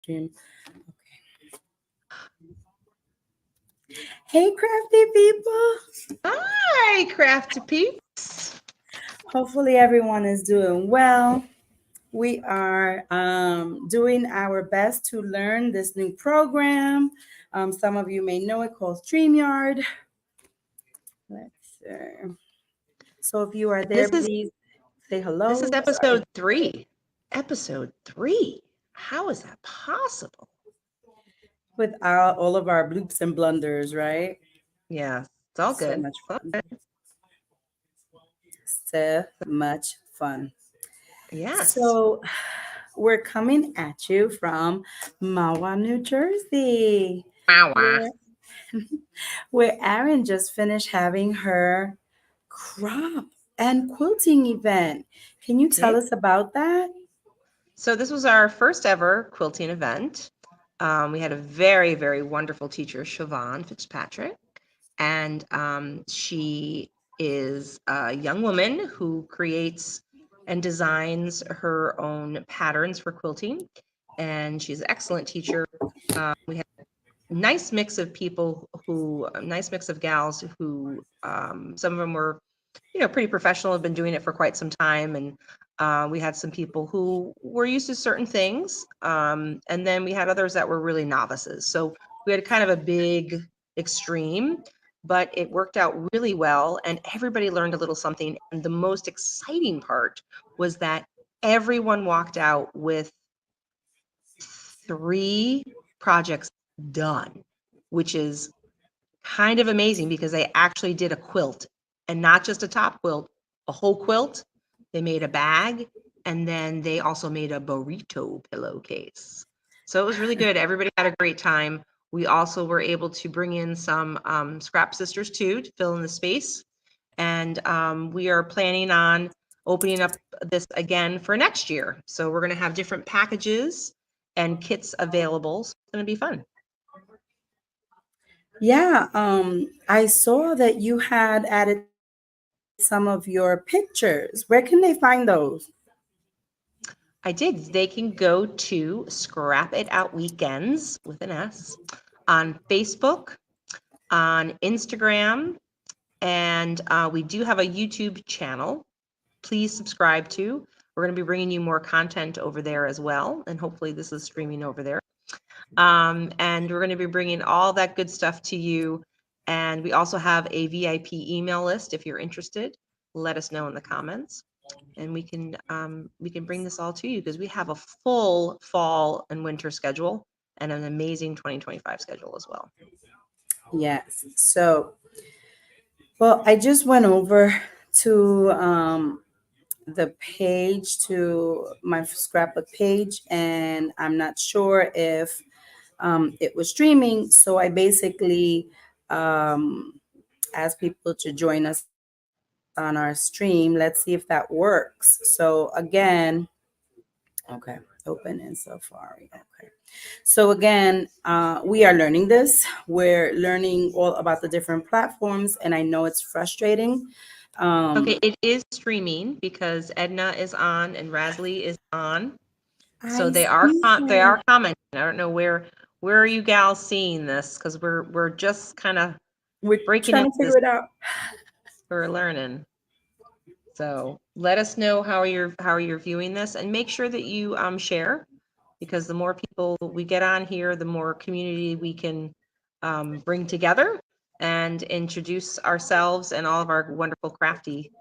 Stream. Hey, crafty people. Hi, Crafty peeps. Hopefully, everyone is doing well. We are doing our best to learn this new program. Some of you may know it called StreamYard. Let's see. So, if you are This there, is please say this is hello. episode Sorry. 3. Episode 3. How is that possible? With all of our bloops and blunders, right? Yeah, it's all So good. much It's all fun. good. So much fun. Yes. So, we're coming at you from Mawa, New Jersey, Wow. where, where Erin just finished having her crop and quilting event. Can you tell Okay. us about that? So this was our first ever quilting event. We had a very, very wonderful teacher, Siobhan Fitzpatrick, and she is a young woman who creates and designs her own patterns for quilting, and she's an excellent teacher. We had a nice mix of people who, a nice mix of gals who, some of them were, pretty professional, have been doing it for quite some time, and we had some people who were used to certain things, and then we had others that were really novices. So we had kind of a big extreme, but it worked out really well, and everybody learned a little something. And the most exciting part was that everyone walked out with 3 projects done, which is kind of amazing because they actually did a quilt, and not just a top quilt, a whole quilt. They made a bag, and then they also made a burrito pillowcase. So it was really good. Everybody had a great time. We also were able to bring in some scrap sisters too to fill in the space. And we are planning on opening up this again for next year. So we're going to have different packages and kits available. So it's going to be fun. Yeah, I saw that you had added some of your pictures. Where can they find those? I did. They can go to Scrap It Out Weekends with an S on Facebook, on Instagram, and we do have a YouTube channel. Please subscribe to. We're going to be bringing you more content over there as well, and hopefully this is streaming over there. And we're going to be bringing all that good stuff to you. And we also have a VIP email list if you're interested. Let us know in the comments, and we can bring this all to you because we have a full fall and winter schedule and an amazing 2025 schedule as well. Yes. So, well, I just went over to the page, to my scrapbook page, and I'm not sure if it was streaming. So I basically um, asked people to join us on our stream. Let's see if that works. So again, okay, open in Safari. Okay. So again, we are learning this. We're learning all about the different platforms, and I know it's frustrating. Okay, Um, it is streaming because Edna is on and Rasley is on, so I see they that. are commenting. I don't know where are you gals seeing this because we're just kind of We're breaking trying into to this. figure it out. We're learning. So let us know how you're viewing this, and make sure that you share, because the more people we get on here, the more community we can bring together and introduce ourselves and all of our wonderful crafty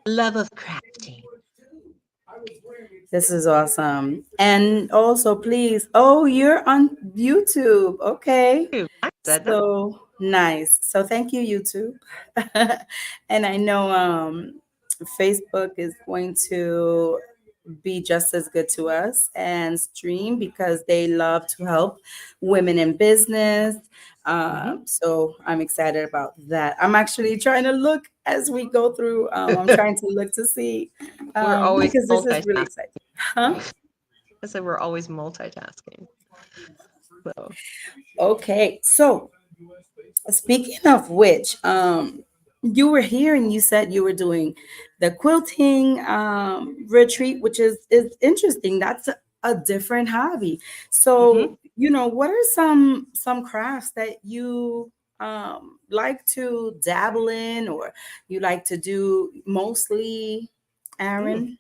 love of crafting. This is awesome. And also, please, oh, you're on YouTube. Okay. Ooh, I said that. So nice. So thank you, YouTube. And I know Facebook is going to be just as good to us and stream because they love to help women in business. Mhm. So I'm excited about that. I'm actually trying to look as we go through. I'm trying to look to see We're always because this is really multitasking. exciting. Huh? I said we're always multitasking. So Okay. So speaking of which, you were here and you said you were doing the quilting retreat, which is interesting. That's a different hobby. Hmm. So, what are some crafts that you like to dabble in, or you like to do mostly, Mm. Aaron?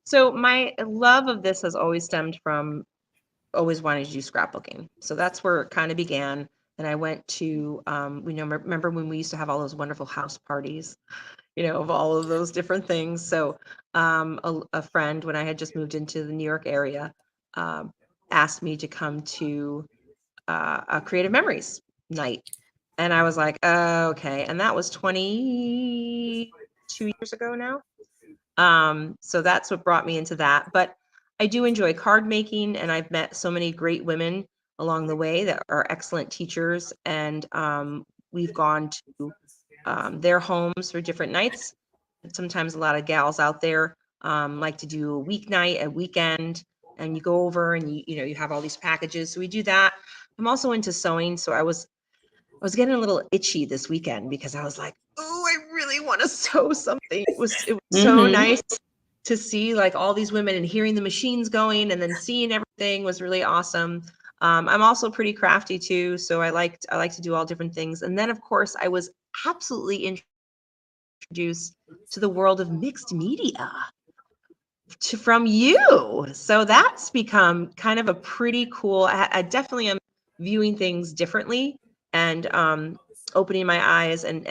So my love of this has always stemmed from always wanting to do scrapbooking. So that's where it kind of began. And I went to, remember when we used to have all those wonderful house parties, of all of those different things. So a friend, when I had just moved into the New York area, um, asked me to come to a Creative Memories night. And I was like, oh, okay. And that was 22 years ago now. So that's what brought me into that. But I do enjoy card making, and I've met so many great women along the way that are excellent teachers. And we've gone to their homes for different nights. Sometimes a lot of gals out there like to do a weeknight, a weekend, and you go over and you have all these packages. So we do that. I'm also into sewing, so I was getting a little itchy this weekend because I was like, oh, I really want to sew something. It was so Mm-hmm. nice to see like all these women and hearing the machines going and then seeing everything was really awesome. I'm also pretty crafty too, so I like to do all different things. And then of course I was absolutely introduced to the world of mixed media from you. So that's become kind of a pretty cool. I definitely am viewing things differently and opening my eyes and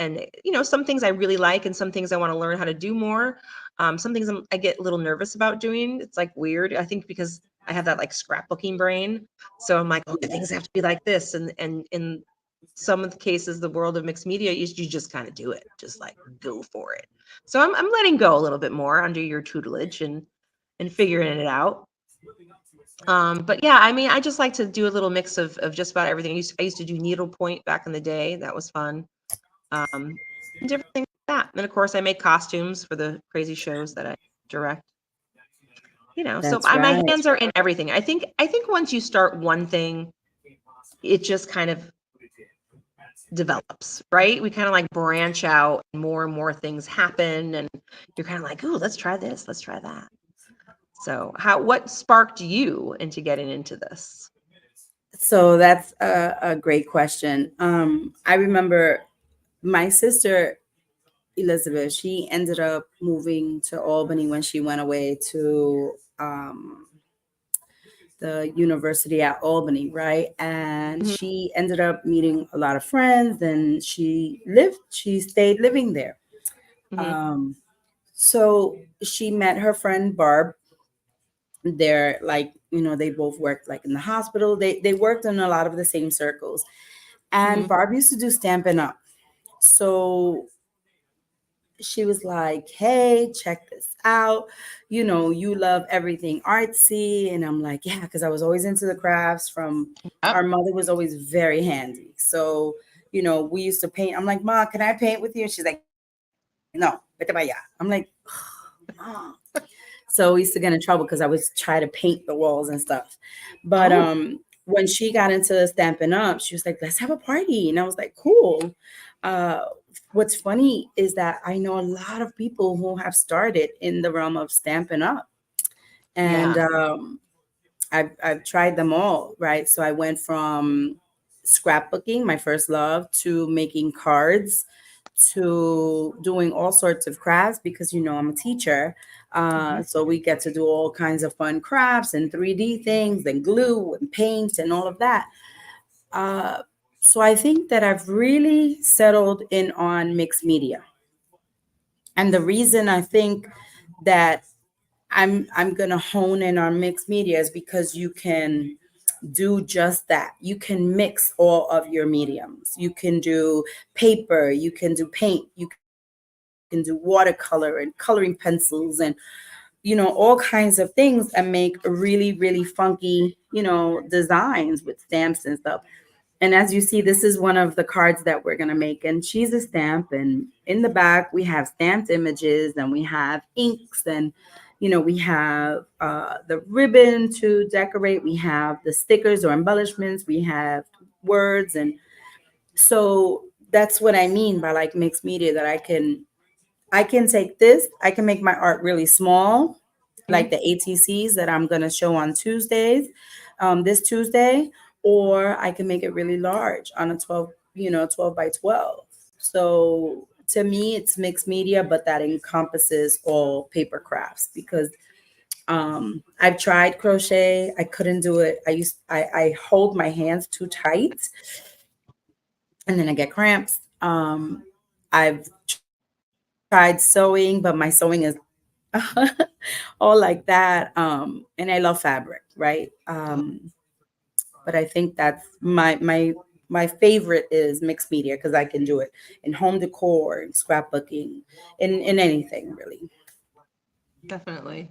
some things I really like and some things I want to learn how to do more. Some things I get a little nervous about doing. It's like weird. I think because I have that like scrapbooking brain. So I'm like, oh, things have to be like this. And in some of the cases, the world of mixed media, you just kind of do it, just like go for it. So I'm letting go a little bit more under your tutelage and figuring it out. But yeah, I mean, I just like to do a little mix of just about everything. I used to do needlepoint back in the day. That was fun. And different things like that. And of course, I make costumes for the crazy shows that I direct. So That's my right. hands are in everything. I think once you start one thing, it just kind of develops, right? We kind of like branch out and more things happen and you're kind of like, oh, let's try this, let's try that. So what sparked you into getting into this? So that's a great question. I remember my sister Elizabeth, she ended up moving to Albany when she went away to the university at Albany, right? And Mhm, she ended up meeting a lot of friends, and she stayed living there. mhm, Um, so she met her friend Barb. They're like, they both worked like in the hospital. They worked in a lot of the same circles. And mhm. Barb used to do Stampin' Up. So she was like, hey, check this out. You love everything artsy. And I'm like, yeah, because I was always into the crafts. Yep. Our mother was always very handy. So, we used to paint. I'm like, Ma, can I paint with you? And she's like, no, vete para allá. I'm like, Mom. So we used to get in trouble because I was trying to paint the walls and stuff. But Oh, when she got into Stampin' Up, she was like, let's have a party. And I was like, cool. Uh, what's funny is that I know a lot of people who have started in the realm of Stampin' Up. And yeah. I've tried them all, right? So I went from scrapbooking, my first love, to making cards, to doing all sorts of crafts because I'm a teacher. Mhm. So we get to do all kinds of fun crafts and 3D things and glue and paint and all of that. Uh, so I think that I've really settled in on mixed media. And the reason I think that I'm gonna hone in on mixed media is because you can do just that. You can mix all of your mediums. You can do paper, you can do paint, you can do watercolor and coloring pencils and all kinds of things and make really, really funky, designs with stamps and stuff. And as you see, this is one of the cards that we're going to make. And she's a stamp. And in the back, we have stamped images and we have inks and, we have the ribbon to decorate. We have the stickers or embellishments. We have words. And so that's what I mean by like mixed media, that I can take this, I can make my art really small like the ATCs that I'm going to show on Tuesdays, this Tuesday, or I can make it really large on a 12, 12 by 12. So to me, it's mixed media, but that encompasses all paper crafts because I've tried crochet. I couldn't do it. I hold my hands too tight and then I get cramps. I've tried sewing, but my sewing is all like that. And I love fabric, right? But I think that's my favorite is mixed media because I can do it in home decor, in scrapbooking, in anything really. Definitely.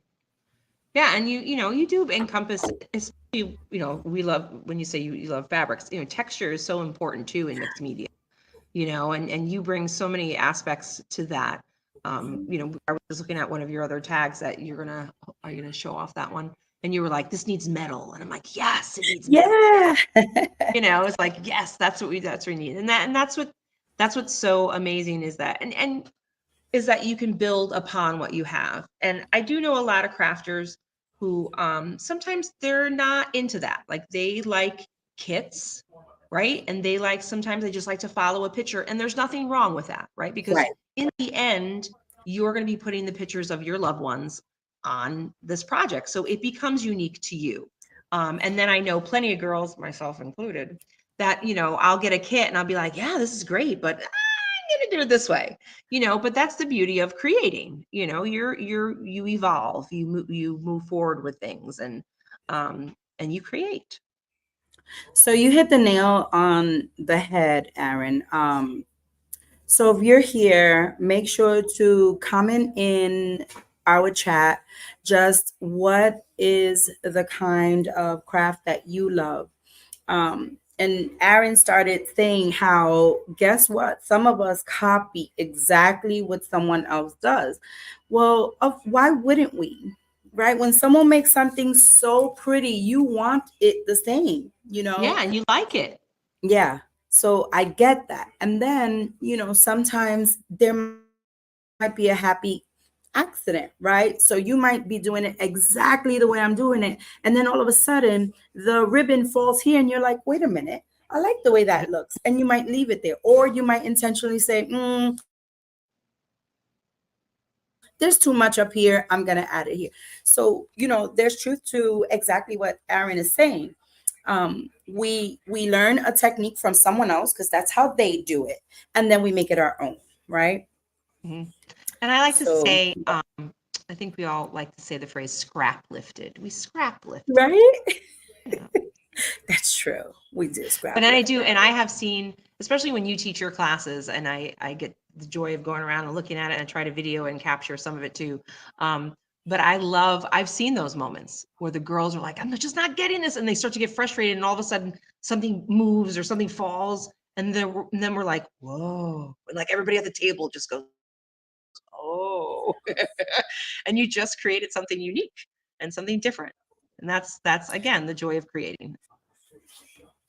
Yeah, and you do encompass, especially, we love when you say you love fabrics, texture is so important too in mixed media, and you bring so many aspects to that. I was looking at one of your other tags that are you gonna show off that one? And you were like, this needs metal. And I'm like, yes, it needs metal. Yeah. It's like, yes, that's what we need. That's what's so amazing is that, and is that you can build upon what you have. And I do know a lot of crafters who sometimes they're not into that. Like they like kits, right? And sometimes they just like to follow a picture. And there's nothing wrong with that, right? Because Right. in the end, you're going to be putting the pictures of your loved ones on this project. So it becomes unique to you. And then I know plenty of girls, myself included, that, I'll get a kit and I'll be like, yeah, this is great, but I'm going to do it this way, but that's the beauty of creating. You evolve, you move forward with things, and you create. So you hit the nail on the head, Aaron. So if you're here, make sure to comment in our chat just what is the kind of craft that you love. And Aaron started saying how, guess what? Some of us copy exactly what someone else does. Well, why wouldn't we? Right? When someone makes something so pretty, you want it the same, Yeah, and you like it. Yeah. So I get that. And then, sometimes there might be a happy accident, right? So you might be doing it exactly the way I'm doing it. And then all of a sudden, the ribbon falls here, and you're like, wait a minute. I like the way that looks. And you might leave it there. Or you might intentionally say, there's too much up here. I'm going to add it here. So, there's truth to exactly what Aaron is saying. We learn a technique from someone else because that's how they do it, and then we make it our own, right? Mhm. And I like to So, say, I think we all like to say the phrase scrap lifted. We scrap lifted. right? Yeah. That's true. We do But scrap then I lift. do, and I have seen, especially when you teach your classes, and I get the joy of going around and looking at it, and I try to video and capture some of it too. But I've seen those moments where the girls are like, I'm just not getting this, and they start to get frustrated, and all of a sudden something moves or something falls, and then we're like, whoa, and like everybody at the table just goes, oh, and you just created something unique and something different, and that's again the joy of creating.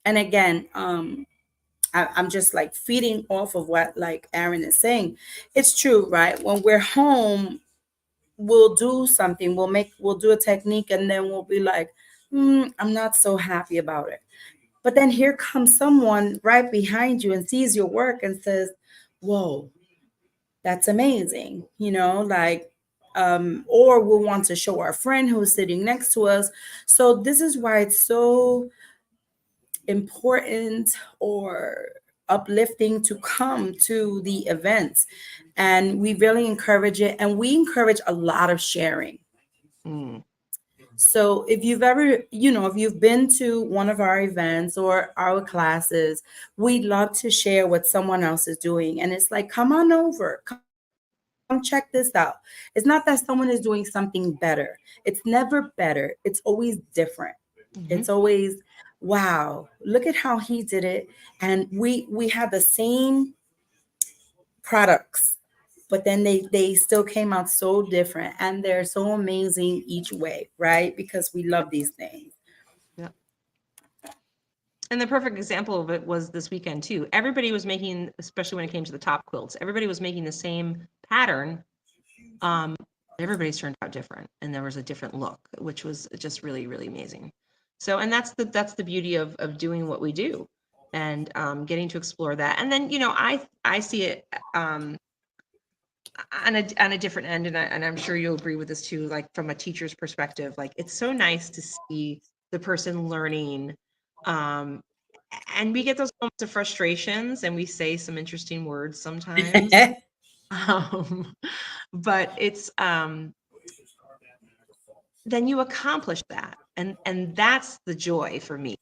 And again, I'm just like feeding off of what like Aaron is saying. It's true, right? When we're home, we'll do something, we'll do a technique, and then we'll be like, I'm not so happy about it. But then here comes someone right behind you and sees your work and says, whoa, that's amazing, like, or we'll want to show our friend who's sitting next to us. So this is why it's so important or uplifting to come to the events. And we really encourage it, and we encourage a lot of sharing. Mm. So if you've ever, if you've been to one of our events or our classes, we'd love to share what someone else is doing. And it's like, come on over, come check this out. It's not that someone is doing something better. It's never better. It's always different. It's Hmm. always, wow, look at how he did it. And we had the same products, but then they still came out so different, and they're so amazing each way, right? Because we love these things. Yeah. And the perfect example of it was this weekend too. Everybody was making, especially when it came to the top quilts, everybody was making the same pattern. Um, everybody's turned out different, and there was a different look, which was just really, really amazing. So, and that's the beauty of doing what we do, and getting to explore that. And then, I see it on a different end, and I'm sure you'll agree with this too. Like from a teacher's perspective, like it's so nice to see the person learning, um, and we get those moments of frustrations, and we say some interesting words sometimes. Um, but it's then you accomplish that, and that's the joy for me,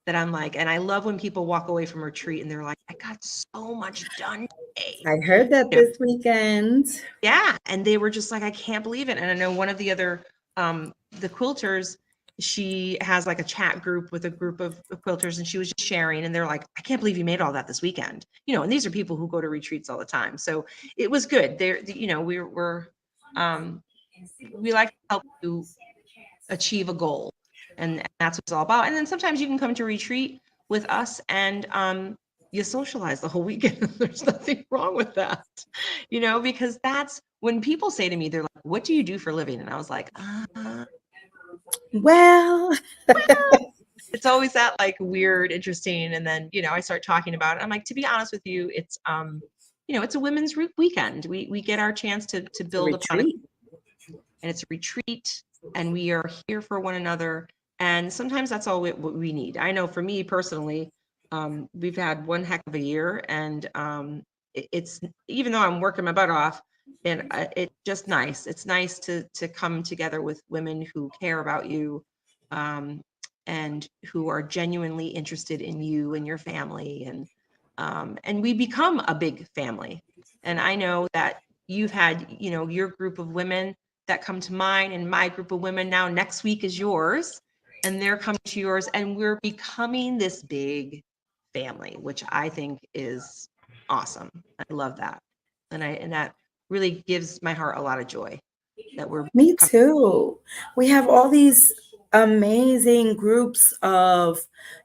that I'm like, and I love when people walk away from retreat and they're like, I got so much done today. I heard that You know, this weekend. yeah, and they were just like, I can't believe it. And I know one of the other the quilters, she has like a chat group with a group of quilters, and she was just sharing, and they're like, I can't believe you made all that this weekend. And these are people who go to retreats all the time. So it was good. Um we like to help you achieve a goal, and that's what it's all about. And then sometimes you can come to retreat with us, and you socialize the whole weekend. There's nothing wrong with that, because that's when people say to me, they're like, what do you do for a living? And I was like, Well, it's always that like weird, interesting. And then, I start talking about it. I'm like, to be honest with you, it's a women's weekend. We get our chance to it's a build upon it, retreat. and it's a retreat, and we are here for one another. And sometimes that's all what we need. I know for me personally, we've had one heck of a year, and it's, even though I'm working my butt off, and it's just nice. It's nice to come together with women who care about you, um, and who are genuinely interested in you and your family, and we become a big family. And I know that you've had, your group of women that come to mine, and my group of women now next week is yours, and they're coming to yours, and we're becoming this big family, which I think is awesome. I love that. And that really gives my heart a lot of joy that we're Me coming. too. We have all these amazing groups of,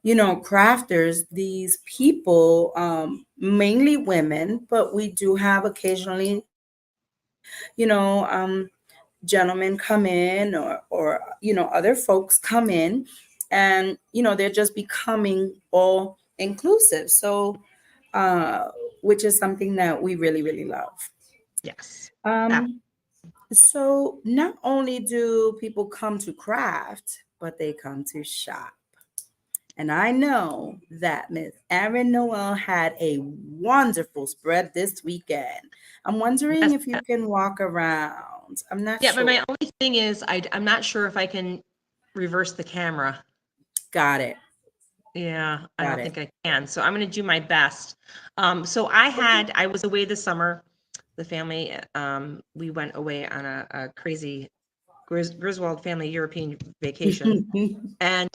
crafters, these people, mainly women, but we do have occasionally, gentlemen come in, or other folks come in, and they're just becoming all inclusive. So, uh, which is something that we really, really love. Yes. Ab- Um, so not only do people come to craft, but they come to shop. And I know that Miss Erin Noel had a wonderful spread this weekend. I'm wondering yes. if you can walk around. I'm not Yeah, but my sure. only thing is, I'm not sure if I can reverse the camera. Got it. Yeah, I Got don't it. think I can. So I'm going to do my best. So Okay. I was away this summer. The family, we went away on a crazy Griswold family European vacation. And,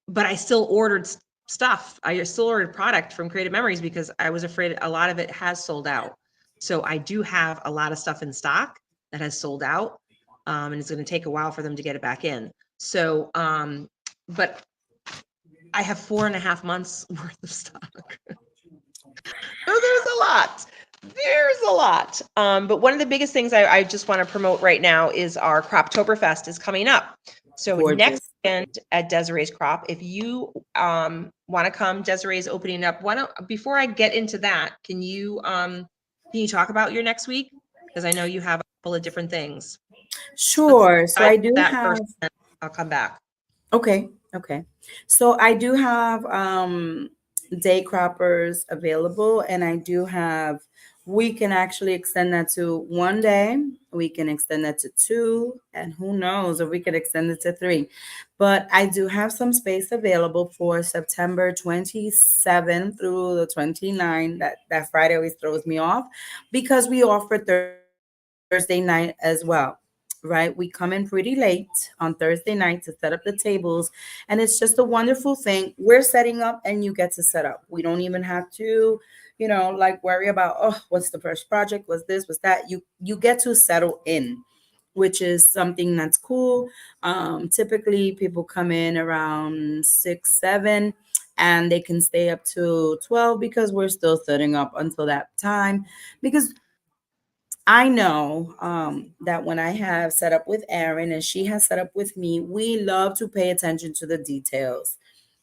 but I still ordered stuff. I still ordered product from Creative Memories because I was afraid a lot of it has sold out. So I do have a lot of stuff in stock that has sold out. And it's going to take a while for them to get it back in. So, but I have 4.5 months worth of stock. So there's a lot. There's a lot. But one of the biggest things I just want to promote right now is our Croptoberfest is coming up. So next Gorgeous. weekend at Desiree's Crop, if you want to come, Desiree's opening up. Why don't, before I get into that, can you talk about your next week? Because I know you have a couple of different things. Let's Sure. So dive I into do that have, first, and I'll come back. okay, okay. So I do have day croppers available, and I do have, we can actually extend that to 1 day, we can extend that to two, and who knows if we could extend it to three. But I do have some space available for September 27th through the 29th. That Friday always throws me off because we offer Thursday night as well, right? We come in pretty late on Thursday night to set up the tables, and it's just a wonderful thing. We're setting up and you get to set up. We don't even have to, like worry about, oh, what's the first project? What's this? What's that? You get to settle in, which is something that's cool. Typically people come in around 6, 7, and they can stay up to 12 because we're still setting up until that time. Because I know that when I have set up with Erin and she has set up with me, we love to pay attention to the details.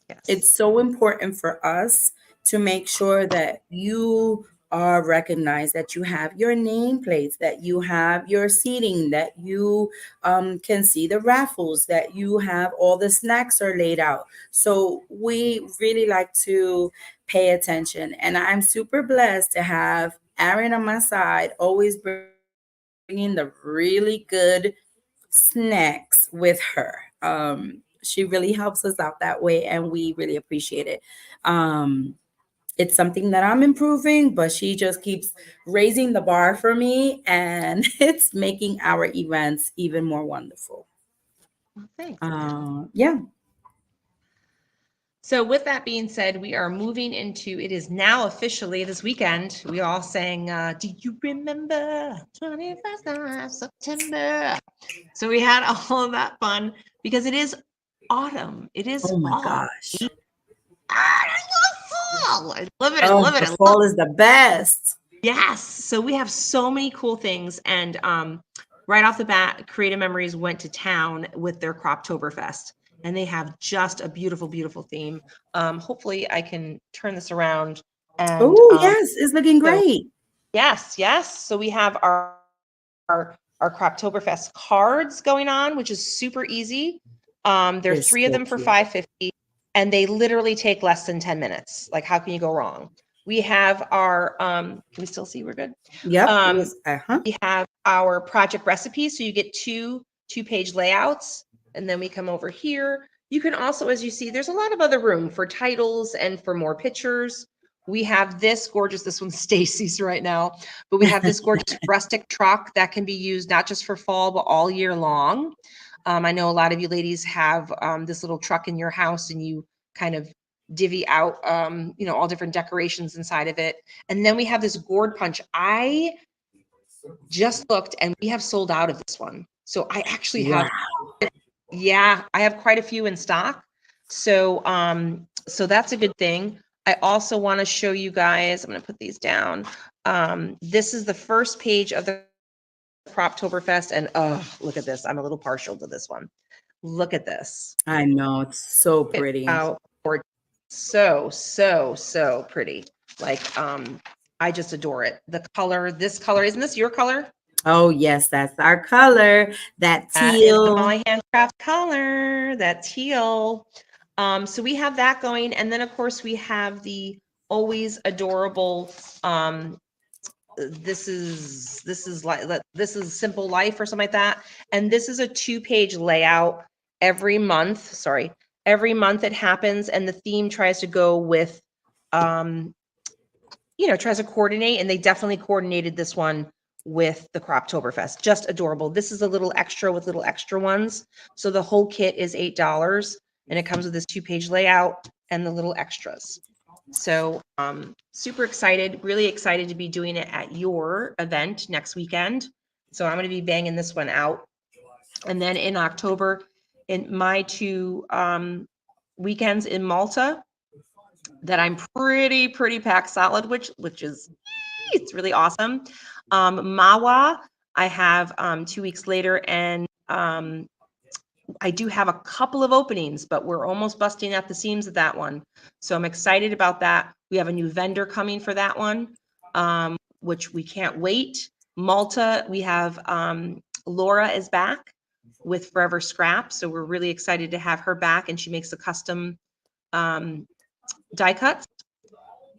Yes. It's so important for us to make sure that you are recognized, that you have your nameplates, that you have your seating, that you can see the raffles, that you have all the snacks are laid out. So we really like to pay attention. And I'm super blessed to have Aaron on my side, always bringing the really good snacks with her. She really helps us out that way, and we really appreciate it. Um, it's something that I'm improving, but she just keeps raising the bar for me, and it's making our events even more wonderful. Well, thanks. Yeah. So, with that being said, we are moving into it is now officially this weekend. We all sang, Do you remember 21st of September? So, we had all of that fun because it is autumn. It is Oh my fall. gosh. I love fall. I love it. I Oh, love it. the I love fall is the best. Yes. So we have so many cool things. And right off the bat, Creative Memories went to town with their Croptoberfest. And they have just a beautiful, beautiful theme. Hopefully I can turn this around. And Oh, yes, it's looking so great. yes, yes. So we have our Croptoberfest cards going on, which is super easy. There are They're 3 of so them for cute. $5.50, and they literally take less than 10 minutes. Like, how can you go wrong? We have our can we still see we're good? Yep, it Um, was, uh-huh. we have our project recipes. So you get two-page layouts, and then we come over here. You can also, as you see, there's a lot of other room for titles and for more pictures. We have this gorgeous, this one's Stacy's right now, but we have this gorgeous rustic truck that can be used not just for fall, but all year long. I know a lot of you ladies have this little truck in your house and you kind of divvy out, all different decorations inside of it. And then we have this gourd punch. I just looked and we have sold out of this one. So I actually Wow. have, yeah, I have quite a few in stock. So that's a good thing. I also want to show you guys, I'm going to put these down. This is the first page of the Croptoberfest, and oh, look at this. I'm a little partial to this one. Look at this. I know, it's so Look at pretty. how so pretty. Like, I just adore it. The color, this color, isn't this your color? Oh, yes, that's our color, that That is the teal. Molly Handcraft color, that teal. So we have that going. And then, of course, we have the always adorable, this is Simple Life or something like that. And this is a 2-page layout every month. Sorry, every month it happens, and the theme tries to go with, um, tries to coordinate, and they definitely coordinated this one with the Croptoberfest. Just adorable. This is a little extra with little extra ones. So the whole kit is $8, and it comes with this 2-page layout and the little extras. So super excited, really excited to be doing it at your event next weekend. So I'm going to be banging this one out. And then in October, in my 2 weekends in Malta, that I'm pretty packed solid, which is it's really awesome. Mawa, I have 2 weeks later, and I do have a couple of openings, but we're almost busting at the seams of that one. So I'm excited about that. We have a new vendor coming for that one, which we can't wait. Malta, we have Laura is back with Forever Scrap. So we're really excited to have her back, and she makes the custom die cuts.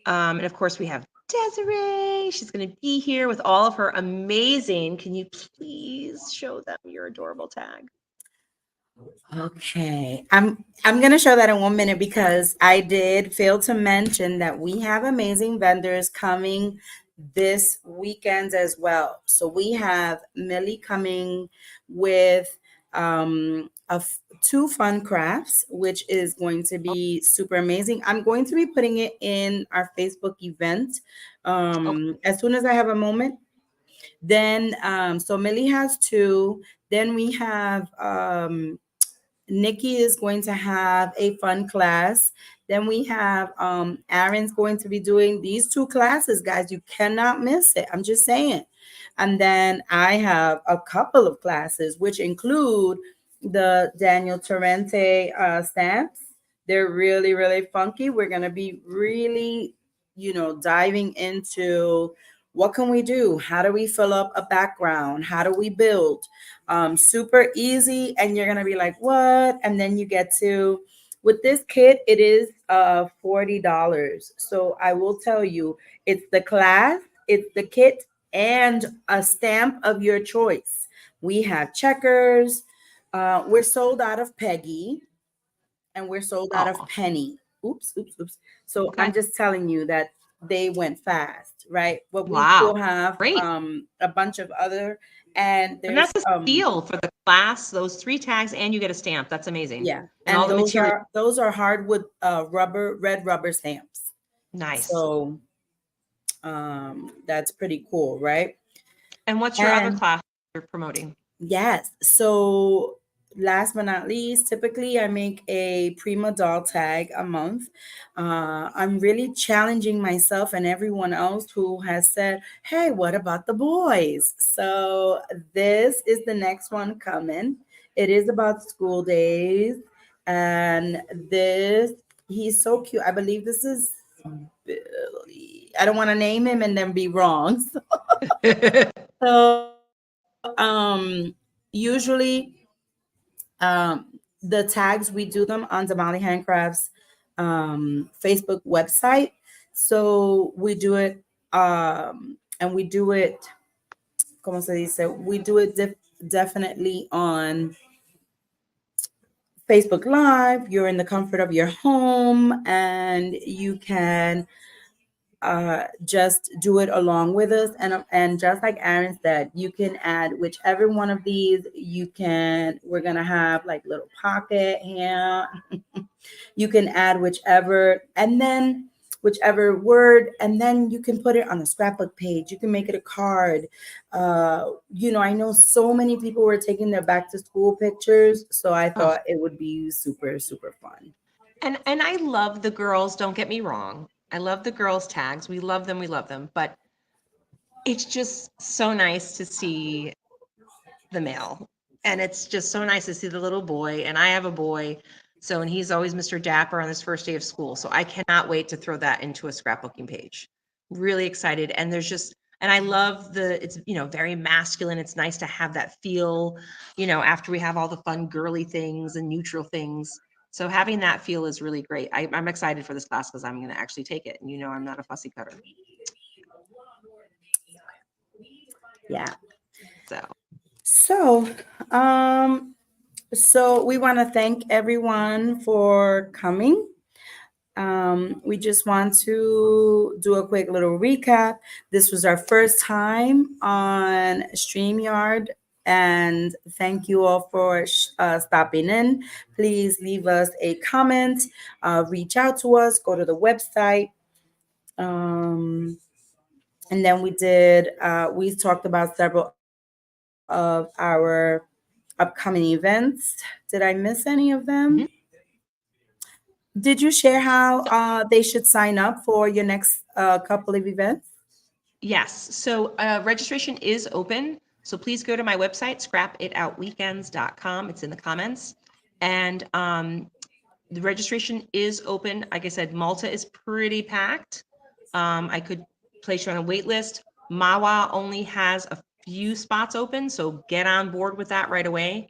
And of course, we have Desiree. She's going to be here with all of her amazing. Can you please show them your adorable tag? Okay. I'm gonna show that in 1 minute because I did fail to mention that we have amazing vendors coming this weekend as well. So we have Millie coming with 2 fun crafts, which is going to be super amazing. I'm going to be putting it in our Facebook event Okay. as soon as I have a moment. Then so Millie has 2. Then we have Nikki is going to have a fun class. Then we have Aaron's going to be doing these two classes, guys. You cannot miss it. I'm just saying. And then I have a couple of classes, which include the Daniel Torrente stamps. They're really, really funky. We're going to be really, diving into what can we do? How do we fill up a background? How do we build? Super easy. And you're going to be like, what? And then you get to, with this kit, it is $40. So I will tell you, it's the class, it's the kit, and a stamp of your choice. We have checkers. We're sold out of Peggy, and we're sold out of Oh, Penny. Oops, oops, oops. So I'm okay. just telling you that they went fast, right? But we still Wow. have Great. a bunch of other, and And there's that's a steal for the class, those 3 tags, and you get a stamp. That's amazing. yeah, And all and the those material. are those are hardwood red rubber stamps. Nice. So that's pretty cool, right? And what's your other And class you're promoting? yes. So last but not least, typically I make a Prima doll tag a month. I'm really challenging myself and everyone else who has said, hey, what about the boys? So this is the next one coming. It is about school days. And this, he's so cute. I believe this is Billy. I don't want to name him and then be wrong. So usually the tags we do them on Damali Handcrafts Facebook website. So we do it and we do it, como se dice, we do it definitely on Facebook Live. You're in the comfort of your home and you can just do it along with us. And just like Aaron said, you can add whichever one of these. You can. We're gonna have like little pocket here. You can add whichever, and then whichever word, and then you can put it on a scrapbook page. You can make it a card. I know so many people were taking their back to school pictures, so I Oh, thought it would be super super fun. and I love the girls, don't get me wrong. I love the girls' tags. We love them, we love them. But it's just so nice to see the male. And it's just so nice to see the little boy. And I have a boy. So, and he's always Mr. Dapper on his first day of school. So I cannot wait to throw that into a scrapbooking page. Really excited. And there's just, and I love it's, very masculine. It's nice to have that feel, after we have all the fun girly things and neutral things. So having that feel is really great. I'm excited for this class because I'm going to actually take it. And I'm not a fussy cutter. Yeah. So So, so we want to thank everyone for coming. We just want to do a quick little recap. This was our first time on StreamYard, and thank you all for stopping in. Please leave us a comment, reach out to us, go to the website. And then we talked about several of our upcoming events. Did I miss any of them? mhm. Did you share how So they should sign up for your next couple of events? yes. So registration is open. So please go to my website, scrapitoutweekends.com. It's in the comments. And the registration is open. Like I said, Malta is pretty packed. I could place you on a wait list. Mawa only has a few spots open, so get on board with that right away.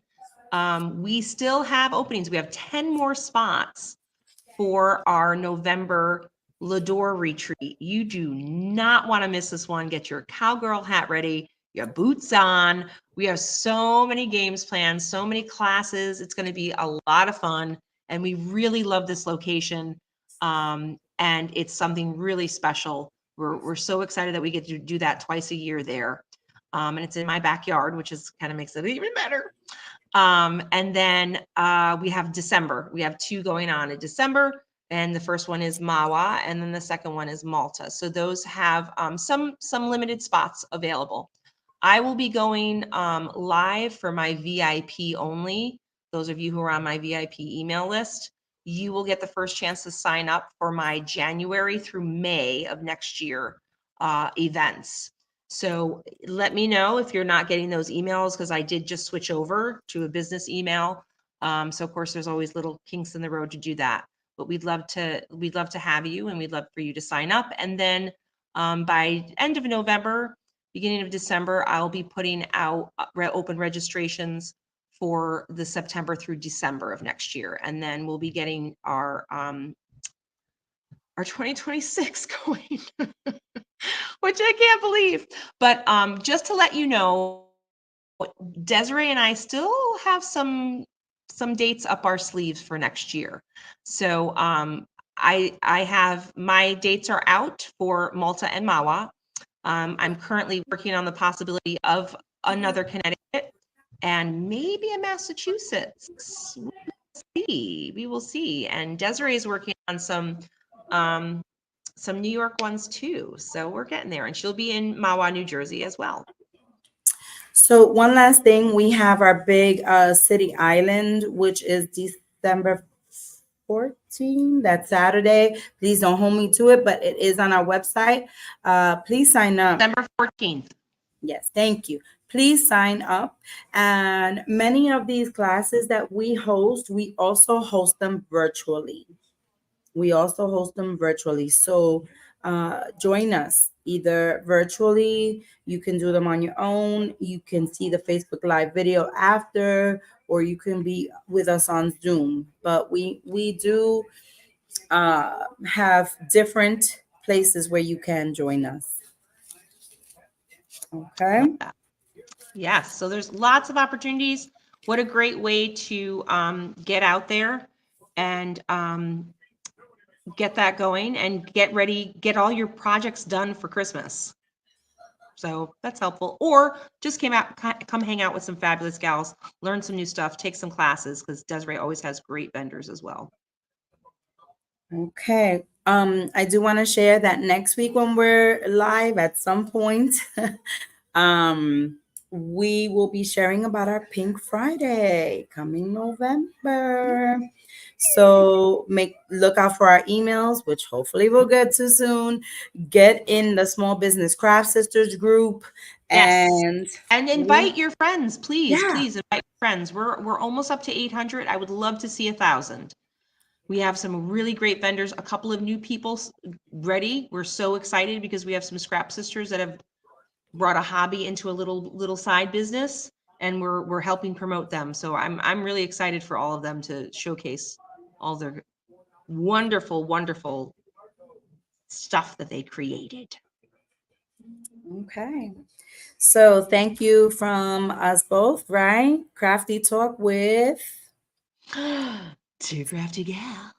We still have openings. We have 10 more spots for our November Lador retreat. You do not want to miss this one. Get your cowgirl hat ready, your boots on. We have so many games planned, so many classes. It's going to be a lot of fun. And we really love this location. And it's something really special. We're so excited that we get to do that twice a year there. And it's in my backyard, which is kind of makes it even better. And then we have December. We have 2 going on in December, and the first one is Mawa, and then the second one is Malta. So those have some limited spots available. I will be going live for my VIP only those of you who are on my VIP email list, you will get the first chance to sign up for my January through May of next year events. So let me know if you're not getting those emails, because I did just switch over to a business email. So of course there's always little kinks in the road to do that, but we'd love to have you, and we'd love for you to sign up. And then by end of November, beginning of December, I'll be putting out open registrations for the September through December of next year. And then we'll be getting our 2026 going, which I can't believe. But just to let you know, Desiree and I still have some dates up our sleeves for next year. So I have, my dates are out for Malta and Mawa. I'm currently working on the possibility of another Connecticut and maybe a Massachusetts. We will see. And Desiree is working on some New York ones too. So we're getting there. And she'll be in Mawa, New Jersey as well. So one last thing, we have our big City Island, which is December 14th. That's Saturday. Please don't hold me to it, but it is on our website. Please sign up. December 14th. Yes, thank you. Please sign up. And many of these classes that we host, we also host them virtually. So join us either virtually. You can do them on your own. You can see the Facebook Live video after, or you can be with us on Zoom. But we do have different places where you can join us. Okay. Yes. So there's lots of opportunities. What a great way to get out there and get that going and get ready, get all your projects done for Christmas. So that's helpful. Or just come hang out with some fabulous gals, learn some new stuff, take some classes, because Desiree always has great vendors as well. Okay. I do want to share that next week when we're live at some point, we will be sharing about our Pink Friday coming November. So look out for our emails, which hopefully we'll get to soon. Get in the Small Business Craft Sisters group, and invite your friends, please. Yeah. Please invite your friends. We're almost up to 800. I would love to see 1,000. We have some really great vendors, a couple of new people ready. We're so excited because we have some scrap sisters that have brought a hobby into a little side business, and we're helping promote them. So I'm really excited for all of them to showcase all their wonderful stuff that they created. Okay. So thank you from us both, right? Crafty Talk with Two crafty gals.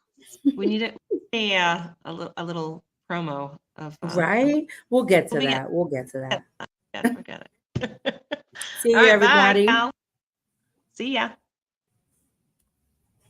We need a little promo of right. We'll get to that. We'll get to that. Forget it. See you, All right, everybody. bye, Cal. See ya.